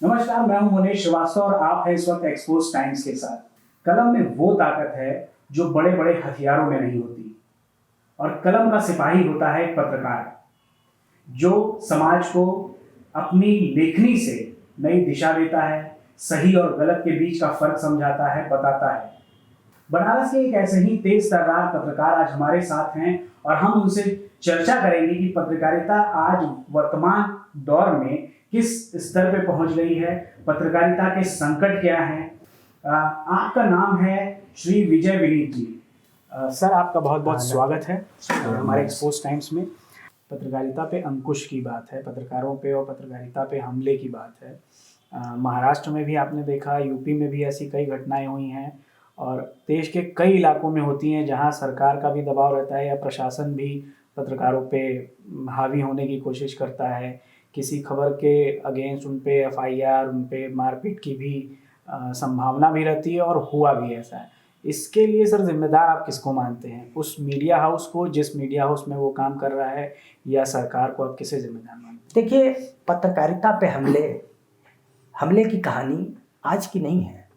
नमस्कार, मैं हूं मुनीश श्रीवास्तव और आप हैं इस वक्त एक्सपोज टाइम्स के साथ। कलम में वो ताकत है जो बड़े बड़े हथियारों में नहीं होती, और कलम का सिपाही होता है एक पत्रकार, जो समाज को अपनी लेखनी से नई दिशा देता है, सही और गलत के बीच का फर्क समझाता है, बताता है। बनारस के एक ऐसे ही तेज तर्रार पत्रकार आज हमारे साथ हैं और हम उनसे चर्चा करेंगे कि पत्रकारिता आज वर्तमान दौर में किस स्तर पे पहुंच गई है, पत्रकारिता के संकट क्या हैं। आपका नाम है श्री विजय विनीत जी। सर, आपका बहुत बहुत स्वागत है हमारे एक्सपोज टाइम्स में। पत्रकारिता पे अंकुश की बात है, पत्रकारों पे और पत्रकारिता पे हमले की बात है। महाराष्ट्र में भी आपने देखा, यूपी में भी ऐसी कई घटनाएं हुई हैं और देश के कई इलाकों में होती हैं जहां सरकार का भी दबाव रहता है या प्रशासन भी पत्रकारों पे हावी होने की कोशिश करता है। किसी खबर के अगेंस्ट उन पे एफआईआर, उन पे मारपीट की भी संभावना भी रहती है और हुआ भी ऐसा है। इसके लिए सर जिम्मेदार आप किसको मानते हैं? उस मीडिया हाउस को, जिस मीडिया हाउस में वो काम कर रहा है, या सरकार को? आप किसे जिम्मेदार मानते हैं? देखिए, पत्रकारिता पे हमले की कहानी आज की नहीं है।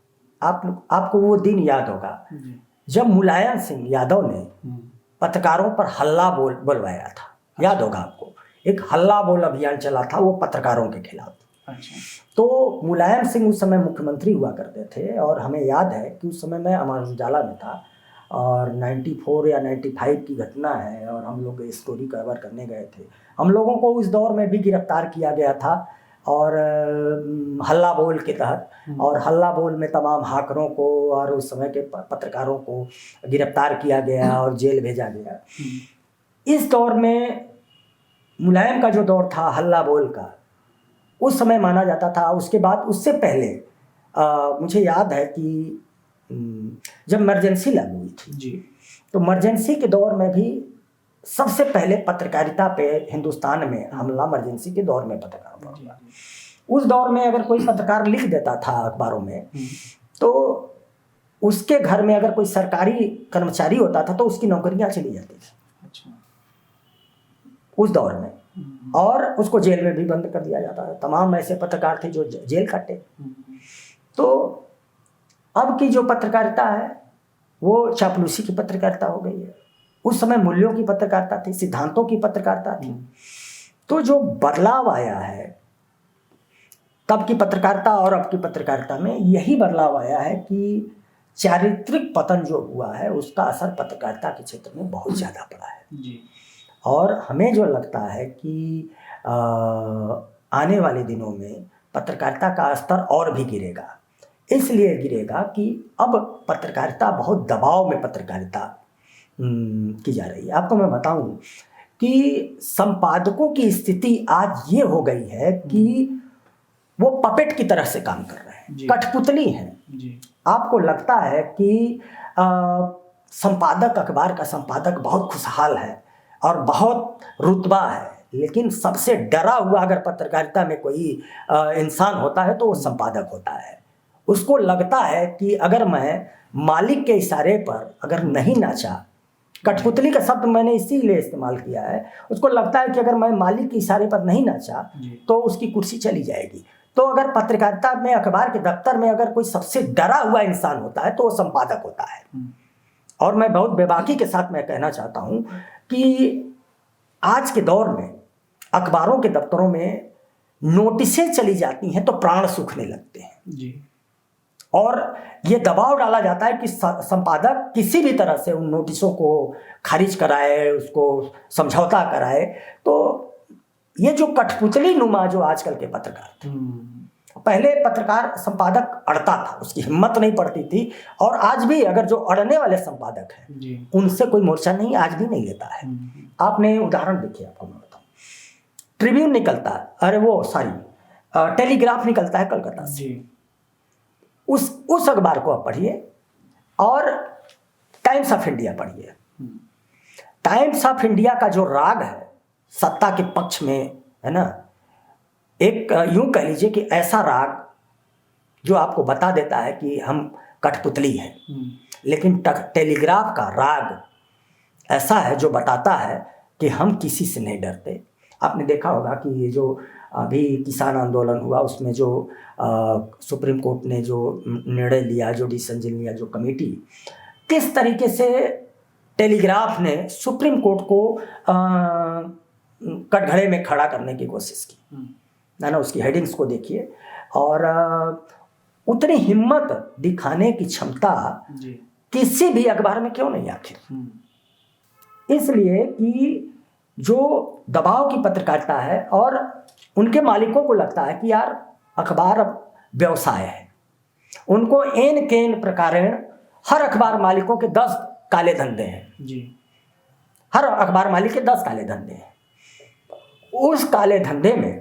आपको वो दिन याद होगा जब मुलायम सिंह यादव ने पत्रकारों पर हल्ला बोलवाया था। याद होगा आपको, एक हल्ला बोल अभियान चला था वो पत्रकारों के खिलाफ। अच्छा। तो मुलायम सिंह उस समय मुख्यमंत्री हुआ करते थे और हमें याद है कि उस समय मैं अमर उजाला में था और 94 या 95 की घटना है और हम लोग स्टोरी कवर करने गए थे। हम लोगों को उस दौर में भी गिरफ्तार किया गया था और हल्ला बोल के तहत, और हल्ला बोल में तमाम हाकरों को और उस समय के पत्रकारों को गिरफ्तार किया गया और जेल भेजा गया। इस दौर में मुलायम का जो दौर था हल्ला बोल का, उस समय माना जाता था। उसके बाद उससे पहले मुझे याद है कि जब इमरजेंसी लागू हुई थी जी, तो इमरजेंसी के दौर में भी सबसे पहले पत्रकारिता पे हिंदुस्तान में हमला इमरजेंसी के दौर में पत्रकारों पर हुआ। उस दौर में अगर कोई पत्रकार लिख देता था अखबारों में तो उसके घर में अगर कोई सरकारी कर्मचारी होता था तो उसकी नौकरियां चली जाती थी। अच्छा। उस दौर में, और उसको जेल में भी बंद कर दिया जाता था। तमाम ऐसे पत्रकार थे जो जेल काटे। तो अब की जो पत्रकारिता है वो चापलूसी की पत्रकारिता हो गई है। उस समय मूल्यों की पत्रकारिता थी, सिद्धांतों की पत्रकारिता थी। तो जो बदलाव आया है तब की पत्रकारिता और अब की पत्रकारिता में, यही बदलाव आया है कि चारित्रिक पतन जो हुआ है उसका असर पत्रकारिता के क्षेत्र में बहुत ज़्यादा पड़ा है जी। और हमें जो लगता है कि आने वाले दिनों में पत्रकारिता का स्तर और भी गिरेगा। इसलिए गिरेगा कि अब पत्रकारिता बहुत दबाव में पत्रकारिता की जा रही है। आपको मैं बताऊं कि संपादकों की स्थिति आज ये हो गई है कि वो पपेट की तरह से काम कर रहे हैं, कठपुतली हैं। आपको लगता है कि संपादक, अखबार का संपादक बहुत खुशहाल है और बहुत रुतबा है, लेकिन सबसे डरा हुआ अगर पत्रकारिता में कोई इंसान होता है तो वो संपादक होता है। उसको लगता है कि अगर मैं मालिक के इशारे पर अगर नहीं नाचा, कठपुतली का शब्द मैंने इसीलिए इस्तेमाल किया है, उसको लगता है कि अगर मैं मालिक के इशारे पर नहीं नाचा तो उसकी कुर्सी चली जाएगी। तो अगर पत्रकारिता में, अखबार के दफ्तर में अगर कोई सबसे डरा हुआ इंसान होता है तो वो संपादक होता है। और मैं बहुत बेबाकी के साथ मैं कहना चाहता हूँ कि आज के दौर में अखबारों के दफ्तरों में नोटिसें चली जाती हैं तो प्राण सूखने लगते हैं जी। और ये दबाव डाला जाता है कि संपादक किसी भी तरह से उन नोटिसों को खारिज कराए, उसको समझौता कराए। तो ये जो कठपुतली नुमा जो आजकल के पत्रकार थे, पहले पत्रकार संपादक अड़ता था, उसकी हिम्मत नहीं पड़ती थी, और आज भी अगर जो अड़ने वाले संपादक हैं उनसे कोई मोर्चा नहीं, आज भी नहीं लेता है। आपने उदाहरण देखिए, आपको मैं बताऊं, ट्रिब्यून निकलता है, टेलीग्राफ निकलता है कलकत्ता से, उस अखबार को आप पढ़िए और टाइम्स ऑफ इंडिया पढ़िए। टाइम्स ऑफ इंडिया का जो राग है सत्ता के पक्ष में, है ना, एक यूं कह लीजिए कि ऐसा राग जो आपको बता देता है कि हम कठपुतली हैं, लेकिन टेलीग्राफ का राग ऐसा है जो बताता है कि हम किसी से नहीं डरते। आपने देखा होगा कि ये जो अभी किसान आंदोलन हुआ, उसमें जो सुप्रीम कोर्ट ने जो निर्णय लिया, जो डिसीजन लिया, जो कमेटी, किस तरीके से टेलीग्राफ ने सुप्रीम कोर्ट को कटघरे में खड़ा करने की कोशिश की, है ना। उसकी हेडिंग्स को देखिए, और उतनी हिम्मत दिखाने की क्षमता किसी भी अखबार में क्यों नहीं आखिर। इसलिए कि जो दबाव की पत्रकारिता है, और उनके मालिकों को लगता है कि यार अखबार अब व्यवसाय है, उनको एन केन प्रकारेण हर अखबार मालिकों के 10 काले धंधे हैं जी। हर अखबार मालिक के 10 काले धंधे हैं। उस काले धंधे में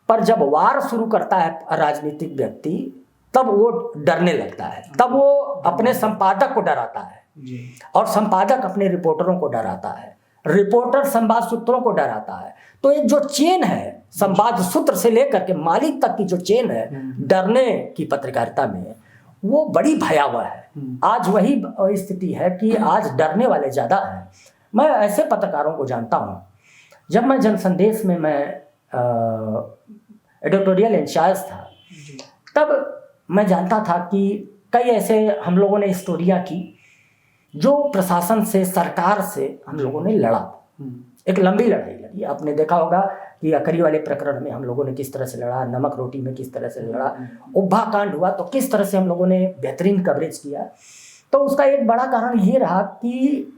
पर जब वार शुरू करता है राजनीतिक व्यक्ति, तब वो डरने लगता है, तब वो अपने संपादक को डराता है जी। और संपादक अपने रिपोर्टरों को डराता है, रिपोर्टर संवाद सूत्रों को डराता है। तो एक जो चेन है, संवाद सूत्र से लेकर के मालिक तक की जो चेन है डरने की पत्रकारिता में, वो बड़ी भयावह है। आज वही स्थिति है कि आज डरने वाले ज़्यादा हैं। मैं ऐसे पत्रकारों को जानता हूँ, जब मैं जनसंदेश में मैं एडिटोरियल इंचार्ज था, तब मैं जानता था कि कई ऐसे हम लोगों ने स्टोरियाँ की जो प्रशासन से, सरकार से हम लोगों ने लड़ा। एक लंबी लड़ाई लड़ी। आपने देखा होगा कि अकरी वाले प्रकरण में हम लोगों ने किस तरह से लड़ा, नमक रोटी में किस तरह से लड़ा, उब्भा कांड हुआ तो किस तरह से हम लोगों ने बेहतरीन कवरेज किया। तो उसका एक बड़ा कारण ये रहा कि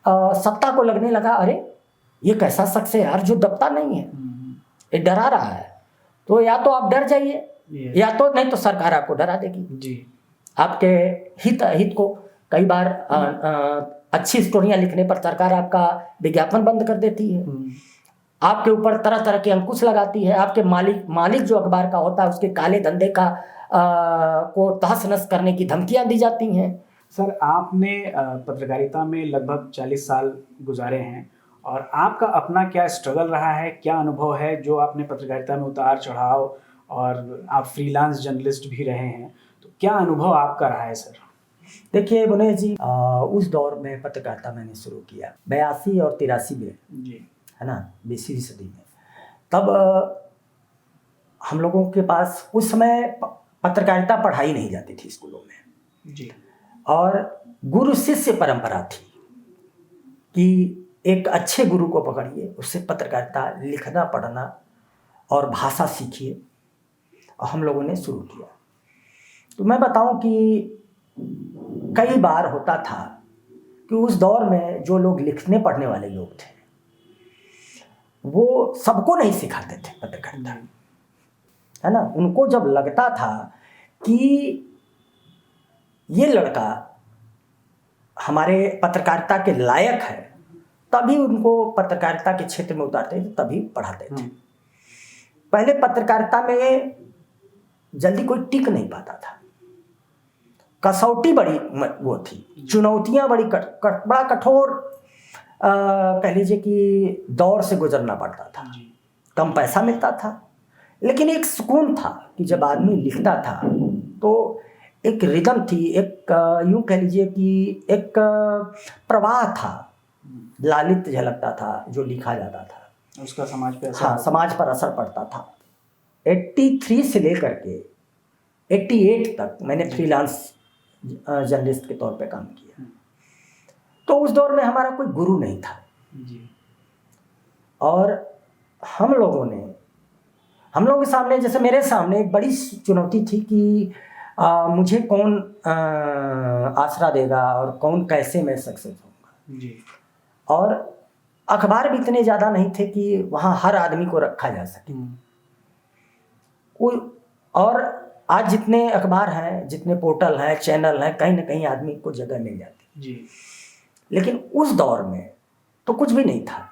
सत्ता को लगने लगा, अरे ये कैसा शख्स है यार जो दबता नहीं है, ये डरा रहा है, तो या तो आप डर जाइए, या तो नहीं तो सरकार आपको डरा देगी जी। आपके हित को कई बार अच्छी स्टोरियां लिखने पर सरकार आपका विज्ञापन बंद कर देती है, आपके ऊपर तरह तरह के अंकुश लगाती है, आपके मालिक जो अखबार का होता है उसके काले धंधे का को तहस नहस करने की धमकियां दी जाती हैं। सर, आपने पत्रकारिता में लगभग 40 साल गुजारे हैं, और आपका अपना क्या स्ट्रगल रहा है, क्या अनुभव है जो आपने पत्रकारिता में उतार चढ़ाव, और आप फ्रीलांस जर्नलिस्ट भी रहे हैं, तो क्या अनुभव आपका रहा है सर? देखिए बुनेश जी, उस दौर में पत्रकारिता मैंने शुरू किया 82 और 83 में जी, है ना, 20वीं सदी में। तब हम लोगों के पास उस समय पत्रकारिता पढ़ाई नहीं जाती थी स्कूलों में जी, और गुरु शिष्य परंपरा थी कि एक अच्छे गुरु को पकड़िए, उससे पत्रकारिता लिखना पढ़ना और भाषा सीखिए। और हम लोगों ने शुरू किया। तो मैं बताऊं कि कई बार होता था कि उस दौर में जो लोग लिखने पढ़ने वाले लोग थे, वो सबको नहीं सिखाते थे पत्रकारिता, है ना। उनको जब लगता था कि ये लड़का हमारे पत्रकारिता के लायक है, तभी उनको पत्रकारिता के क्षेत्र में उतारते थे, तभी पढ़ाते थे। पहले पत्रकारिता में जल्दी कोई टिक नहीं पाता था, कसौटी बड़ी वो थी, चुनौतियां बड़ी बड़ा कठोर कह लीजिए कि दौर से गुजरना पड़ता था। कम पैसा मिलता था, लेकिन एक सुकून था कि जब आदमी लिखता था तो एक रिदम थी, एक यूं कह लीजिए कि एक प्रवाह था, लालित्य झलकता था जो लिखा जाता था, उसका समाज पर असर, हाँ, समाज पर असर पड़ता था। 83 से लेकर के 88 तक मैंने फ्रीलांस जर्नलिस्ट के तौर पे काम किया। तो उस दौर में हमारा कोई गुरु नहीं था जी, और हम लोगों के सामने, जैसे मेरे सामने एक बड़ी चुनौती थी कि मुझे कौन आसरा देगा और कौन कैसे मैं सक्सेस होऊंगा जी। और अखबार भी इतने ज़्यादा नहीं थे कि वहाँ हर आदमी को रखा जा सके। और आज जितने अखबार हैं, जितने पोर्टल हैं, चैनल हैं, कहीं ना कहीं आदमी को जगह मिल जाती जी। लेकिन उस दौर में तो कुछ भी नहीं था।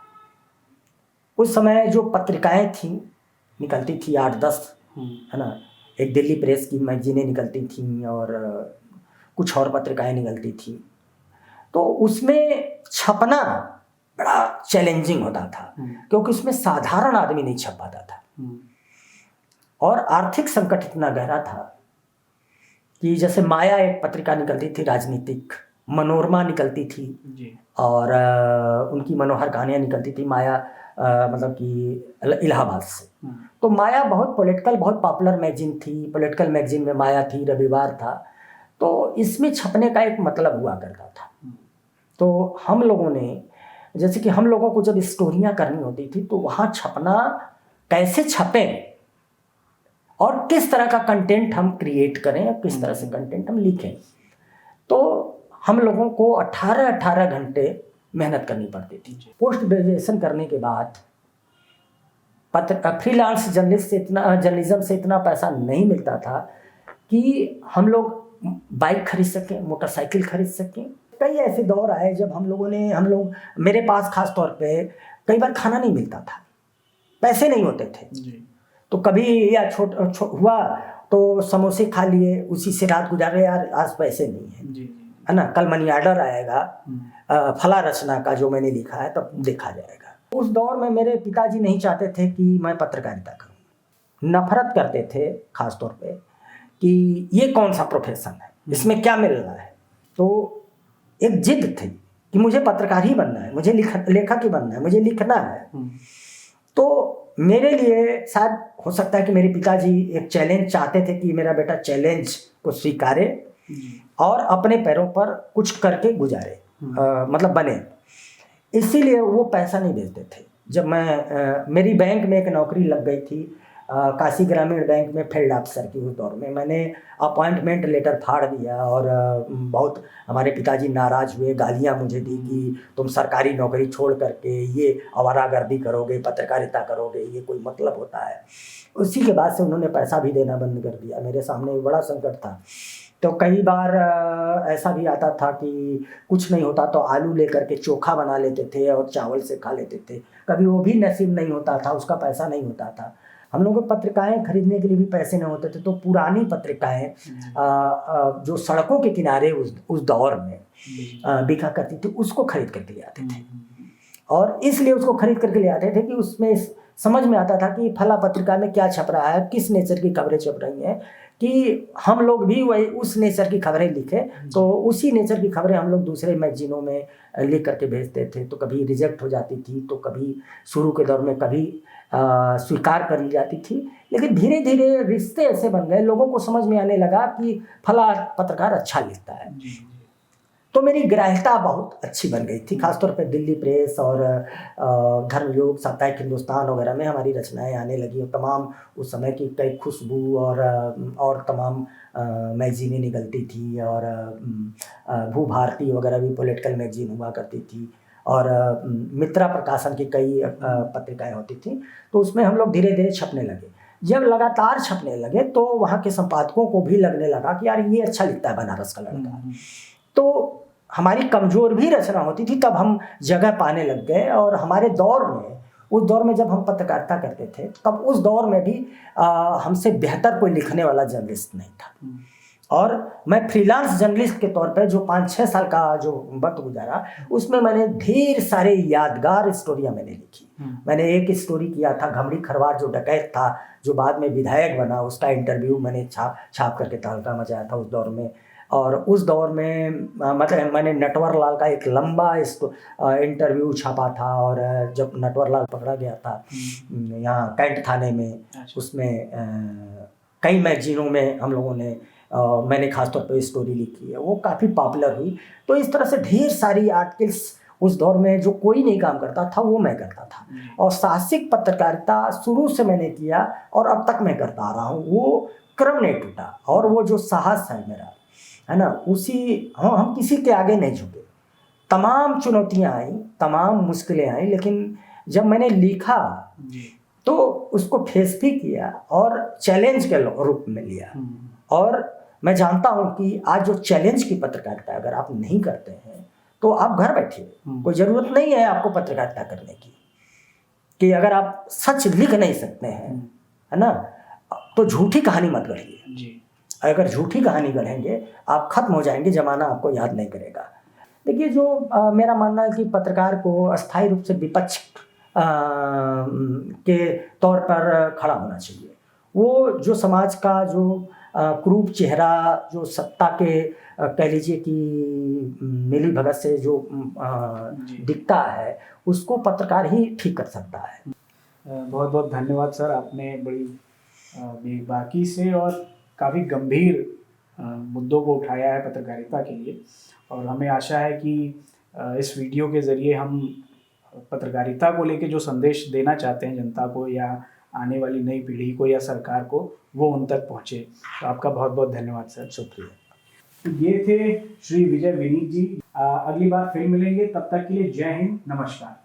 उस समय जो पत्रिकाएं थी, निकलती थी 8-10, है ना, एक दिल्ली प्रेस की मैगजीनें निकलती थी और कुछ और पत्रिकाएं निकलती थी। तो उसमें छपना बड़ा चैलेंजिंग होता था, क्योंकि उसमें साधारण आदमी नहीं छप पाता था। और आर्थिक संकट इतना गहरा था कि जैसे माया एक पत्रिका निकलती थी राजनीतिक, मनोरमा निकलती थी जी। और उनकी मनोहर कहानियाँ निकलती थी, माया मतलब कि इलाहाबाद से। तो माया बहुत पॉलिटिकल, बहुत पॉपुलर मैगजीन थी। पॉलिटिकल मैगजीन में माया थी, रविवार था, तो इसमें छपने का एक मतलब हुआ करता था। तो हम लोगों ने, जैसे कि हम लोगों को जब स्टोरियाँ करनी होती थी तो वहाँ छपना, कैसे छपें और किस तरह का कंटेंट हम क्रिएट करें और किस तरह से कंटेंट हम लिखें, तो हम लोगों को 18-18 घंटे मेहनत करनी पड़ती थी। पोस्ट ग्रेजुएशन करने के बाद फ्रीलांस जर्नलिज्म से इतना पैसा नहीं मिलता था कि हम लोग बाइक खरीद सकें, मोटरसाइकिल खरीद सकें। कई ऐसे दौर आए जब मेरे पास खास तौर पे कई बार खाना नहीं मिलता था, पैसे नहीं होते थे जी। तो कभी या हुआ तो समोसे खा लिए, उसी से रात गुजारे, यार आज पैसे नहीं है जी। है ना, कल मनी ऑर्डर आएगा फला रचना का जो मैंने लिखा है तब देखा जाएगा। उस दौर में मेरे पिताजी नहीं चाहते थे कि मैं पत्रकारिता करूं, नफरत करते थे खास तौर पे कि ये कौन सा प्रोफेशन है, इसमें क्या मिल रहा है। तो एक जिद थी कि मुझे पत्रकार ही बनना है, मुझे लेखक ही बनना है, मुझे लिखना है। तो मेरे लिए शायद हो सकता है कि मेरे पिताजी एक चैलेंज चाहते थे कि मेरा बेटा चैलेंज को स्वीकारे और अपने पैरों पर कुछ करके गुजारे, मतलब बने। इसीलिए वो पैसा नहीं भेजते थे। जब मेरी बैंक में एक नौकरी लग गई थी, काशी ग्रामीण बैंक में फील्ड ऑफिसर की। उस दौर में मैंने अपॉइंटमेंट लेटर फाड़ दिया और बहुत हमारे पिताजी नाराज़ हुए, गालियाँ मुझे दी कि तुम सरकारी नौकरी छोड़ करके ये आवारागर्दी करोगे, पत्रकारिता करोगे, ये कोई मतलब होता है। उसी के बाद से उन्होंने पैसा भी देना बंद कर दिया। मेरे सामने बड़ा संकट था। तो कई बार ऐसा भी आता था कि कुछ नहीं होता तो आलू लेकर के चोखा बना लेते थे और चावल से खा लेते थे। कभी वो भी नसीब नहीं होता था, उसका पैसा नहीं होता था। हम लोगों को पत्रिकाएं खरीदने के लिए भी पैसे नहीं होते थे, तो पुरानी पत्रिकाएं जो सड़कों के किनारे उस दौर में बिका करती थी, उसको खरीद करके ले आते थे। और इसलिए उसको खरीद करके ले आते थे कि उसमें समझ में आता था कि फला पत्रिका में क्या छप रहा है, किस नेचर की खबरें छप रही हैं, कि हम लोग भी वही उस नेचर की खबरें लिखें। तो उसी नेचर की खबरें हम लोग दूसरे मैगजीनों में लिख करके भेजते थे। तो कभी रिजेक्ट हो जाती थी, तो कभी शुरू के दौर में कभी स्वीकार कर ली जाती थी। लेकिन धीरे धीरे रिश्ते ऐसे बन गए, लोगों को समझ में आने लगा कि फला पत्रकार अच्छा लिखता है। तो मेरी ग्राह्यता बहुत अच्छी बन गई थी। खासतौर पे दिल्ली प्रेस और धर्मयुग, साप्ताहिक हिंदुस्तान वगैरह में हमारी रचनाएं आने लगी। और तमाम उस समय की कई खुशबू और तमाम मैगजीनें निकलती थी। और भू भारती वगैरह भी पॉलिटिकल मैगजीन हुआ करती थी। और मित्रा प्रकाशन की कई पत्रिकाएं होती थी। तो उसमें हम लोग धीरे धीरे छपने लगे। जब लगातार छपने लगे तो वहाँ के संपादकों को भी लगने लगा कि यार ये अच्छा लिखता है बनारस का लड़का। तो हमारी कमज़ोर भी रचना होती थी, तब हम जगह पाने लग गए। और हमारे दौर में, उस दौर में जब हम पत्रकारिता करते थे, तब उस दौर में भी हमसे बेहतर कोई लिखने वाला जर्नलिस्ट नहीं था। और मैं फ्रीलांस जर्नलिस्ट के तौर पे जो 5-6 साल का जो वक्त गुजारा, उसमें मैंने ढेर सारे यादगार स्टोरियाँ मैंने लिखी। मैंने एक स्टोरी किया था, घमड़ी खरवार जो डकैत था, जो बाद में विधायक बना, उसका इंटरव्यू मैंने छाप करके तहलका मचाया था उस दौर में। और उस दौर में मतलब मैंने नटवर लाल का एक लंबा इंटरव्यू छापा था। और जब नटवर लाल पकड़ा गया था यहाँ कैंट थाने में, उसमें कई मैगजीनों में हम लोगों ने मैंने खासतौर पर स्टोरी लिखी है, वो काफ़ी पॉपुलर हुई। तो इस तरह से ढेर सारी आर्टिकल्स उस दौर में जो कोई नहीं काम करता था वो मैं करता था। और साहसिक पत्रकारिता शुरू से मैंने किया और अब तक मैं करता आ रहा हूँ। वो क्रम नहीं टूटा। और वो जो साहस है मेरा, है ना, हम किसी के आगे नहीं झुके। तमाम चुनौतियाँ आई, तमाम मुश्किलें आई, लेकिन जब मैंने लिखा तो उसको फेस भी किया और चैलेंज के रूप में लिया। और मैं जानता हूँ कि आज जो चैलेंज की पत्रकारिता अगर आप नहीं करते हैं तो आप घर बैठिए, कोई ज़रूरत नहीं है आपको पत्रकारिता करने की। कि अगर आप सच लिख नहीं सकते हैं, है ना, तो झूठी कहानी मत गढ़िए। अगर झूठी कहानी गढ़ेंगे आप खत्म हो जाएंगे, ज़माना आपको याद नहीं करेगा। देखिए, जो मेरा मानना है कि पत्रकार को अस्थायी रूप से विपक्ष के तौर पर खड़ा होना चाहिए। वो जो समाज का जो क्रूप चेहरा जो सत्ता के कह लीजिए कि मिली भगत से जो जी। दिखता है, उसको पत्रकार ही ठीक कर सकता है। बहुत बहुत धन्यवाद सर, आपने बड़ी बेबाकी से और काफ़ी गंभीर मुद्दों को उठाया है पत्रकारिता के लिए, और हमें आशा है कि इस वीडियो के ज़रिए हम पत्रकारिता को लेके जो संदेश देना चाहते हैं जनता को या आने वाली नई पीढ़ी को या सरकार को, वो उन तक पहुँचे। तो आपका बहुत बहुत धन्यवाद सर। शुक्रिया। तो ये थे श्री विजय विनीत जी। अगली बार फिर मिलेंगे, तब तक के लिए जय हिंद, नमस्कार।